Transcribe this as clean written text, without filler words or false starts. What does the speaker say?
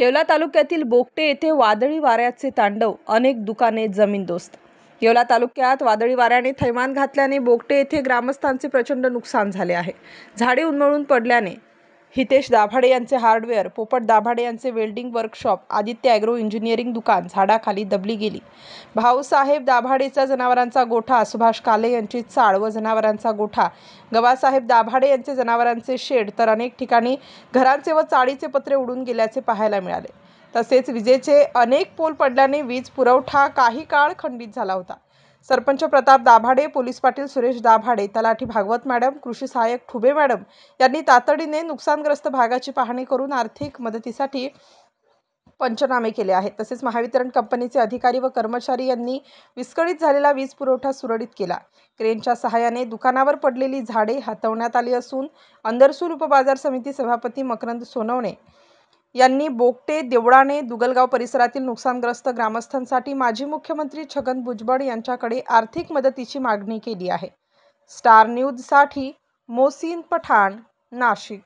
येवला तालुक्यातील बोगटे येथे वादळी वाऱ्याचे तांडव, अनेक दुकाने जमीनदोस्त। येवला तालुक्यात वादळी वाऱ्याने थैमान घातल्याने बोगटे येथे ग्रामस्थांचे प्रचंड नुकसान झाले आहे। झाडे उन्मळून पडल्याने हितेश दाभाडे यांचे हार्डवेअर, पोपट दाभाडे यांचे welding workshop, Aditya agro engineering दुकान झाडाखाली दबली गेली। भाऊसाहेब दाभाडेचा जनावरांचा गोठा, सुभाष काले यांची चाळ व जनावरांचा गोठा, गवासाहेब दाभाडे यांचे जनावरांचे शेड तर अनेक ठिकाणी घरांचे व चाळीचे पत्रे उडून गेल्याचे पाहायला मिळाले। तसेच विजेचे अनेक पोल पडल्याने वीज पुरवठा काही काळ खंडित झाला होता। सरपंच प्रताप दाभाडे, पोलीस पाटील सुरेश दाभाडे, तलाठी भागवत मॅडम, कृषी सहाय्यक ठुबे मॅडम यांनी तातडीने नुकसानग्रस्त भागाची पाहणी करून आर्थिक मदतीसाठी पंचनामे केले आहेत। तसेच महावितरण कंपनीचे अधिकारी व कर्मचारी यांनी विस्कळीत झालेला वीज पुरवठा सुरळीत केला। क्रेनच्या सहाय्याने दुकानावर पडलेली झाडे हटवण्यात आली असून अंदरसूल उपबाजार समिती सभापती मकरंद सोनवणे यांनी बोगटे, देवळाणे, दुगलगाव परिसरातील नुकसानग्रस्त ग्रामस्थांसाठी माजी मुख्यमंत्री छगन भुजबळ यांच्याकडे आर्थिक मदतीची मागणी केली आहे। स्टार न्यूज साठी मोहसिन पठाण, नाशिक।